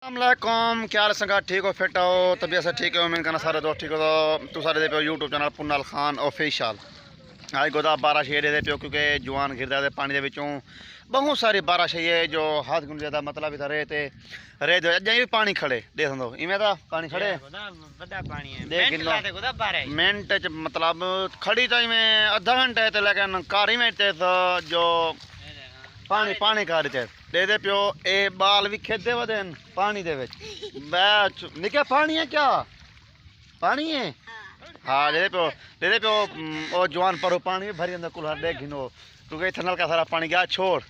अस्सलामुअलैकुम, क्या हाल संगा? ठीक हो, फिट हो, तबीयत से ठीक है? उम्मीद करना सारे दोस्त ठीक हो। तो तू सारे दे पे यूट्यूब चैनल पुन्नल खान ऑफिशियल आज गोदा बारिश ये दे पे क्योंकि जवान गिरदा है पानी दे विचों बहुत सारी बारिश है जो हाथ गुन ज्यादा मतलब इधर रे दो अजे भी पानी खड़े देख दो इवें दा पानी खड़े बड़ा पानी है देख मिनट लाते गोदा बारे मिनट च मतलब खड़ी तो इवें आधा घंटा है लेकिन कार में जो पानी पानी कर दे पियो ए बाल भी खेदे वदन पानी दे विच बैच निके पानी है क्या पानी है हाँ दे पियो ओ जवान पर पानी भी भरी अंदर कुल्हर देख गिनो क्योंकि इतना नलका सारा पानी गया छोड़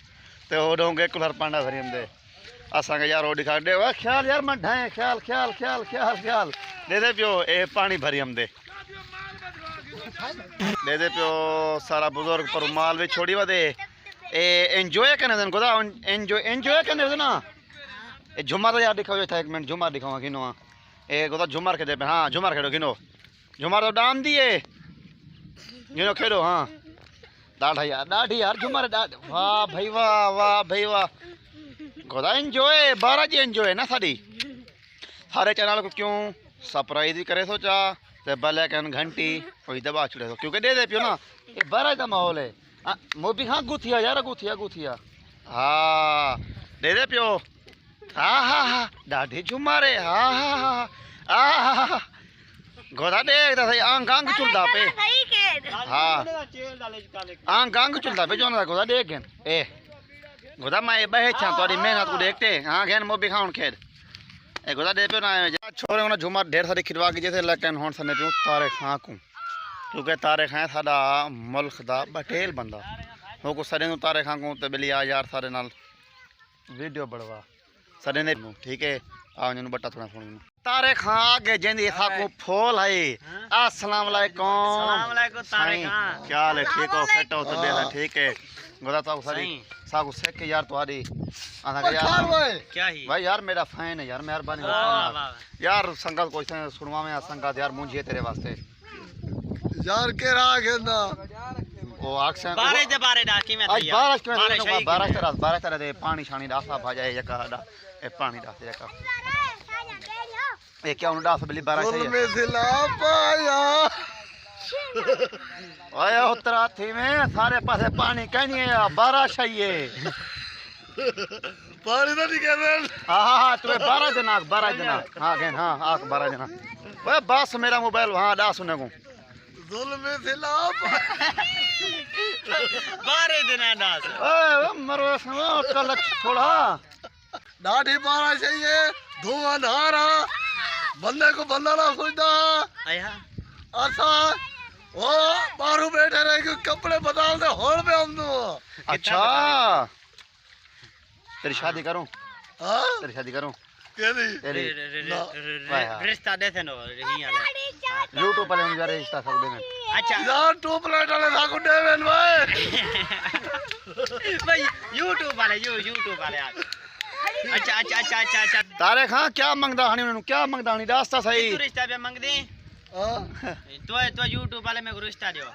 ते हो डोंगे कुल्हर पानी भरी अंदर असा के यार रोटी खा दे ख्याल यार मत ढाए ख्याल ख्याल ख्याल ख्याल ख्याल दे पियो ए पानी भरी हम दे पियो सारा बुजुर्ग पर माल भी छोड़ी वदे ए एंजॉय करने देन गोदा एंजॉय करने दे ना ए झुमर यार दिखाओ था एक मिनट झुमर दिखाऊंगा किनो ए गोदा झुमर के दे हां झुमर खेलो किनो झुमर तो डाम दिए किनो खेलो हां डाढ़ी यार झुमर वाह भाई वाह भाई वाह गोदा एंजॉय बारा जी एंजॉय ना साडी सारे चैनल को क्यों सरप्राइज भी करे सोचा ते बेल आइकन घंटी कोई दबा छड़े तो क्योंकि दे पियो ना ये बारा का माहौल है मोबी हाँ गुथिया यार गुथिया हाँ दे पियो हाँ हाँ हाँ डाढ़ी झुमारे हाँ हाँ हाँ हाँ हाँ गोदा देख सही आंग आंग चुलदा पे हाँ आंग आंग चुलदा पे जो ना गोदा देख ए गोदा मैं बहे छा तोरी मेहनत को देखते हाँ घेन मोबी खाऊं खेद ए गोदा दे पियो ना छोरे ना झुमर ढेर सारी खिलवा के जैसे लेकिन होन सने पियो तारे खां को क्योंकि तारे खां साडा मुल्क दा बटेल बंदा हो को सरे तारे खां को ते बिली आ यार सारे नाल वीडियो बढ़वा सरे ने ठीक है आ नु बट्टा थोड़ा फोन तारे खां आगे जेंदी साको फोल है अस्सलाम वालेकुम तारे खां क्या हाल है? ठीक हो, फिट हो, तबीयत ठीक है? गोदा तो सारी साको सेक के यार तुम्हारी आना के यार क्या ही भाई यार मेरा फैन है यार मेहरबानी यार संगत कोई से सुनवा में संगत यार मुझे तेरे वास्ते यार के राग है ना ओ आक्शन बारे दे बारे डा की मैं आज बारिश तरह दे पानी छानी डासा भाजाए जका डा ए पानी डासे जका ए क्या उन डास बली बारिश है में दिला पाया ओए उतरा थी में सारे पासे पानी कहनी है बारिश है ये पानी तो नहीं कहते हां तू 12 दिन हां कहन हां आख 12 दिन ओए बस मेरा मोबाइल वहां डास सुने को जुल्म दिला बारे दिन डास ओए मरो सुनो कल थोड़ा दाढ़ी पारा चाहिए धुआं धारा बंदे को बंदा ना सोचता आया ऐसा ओ बारू बैठे रहे कि कपड़े बदल दे होड़ पे हम तो अच्छा तेरी शादी करूं हां तेरी शादी करूं केदी तेरी रिश्ता देते नो यही हाल यूट्यूब पर हम जा रिश्ता सब देंगे अच्छा यार टू प्लेट वाले साको देवेन भाई भाई यूट्यूब वाले यार अच्छा तारे खां क्या मंगदा हनी उन्हें क्या मंगदा हनी रास्ता सही तू रिश्ता पे मंग दे हां तो यूट्यूब वाले में रिश्ता दियो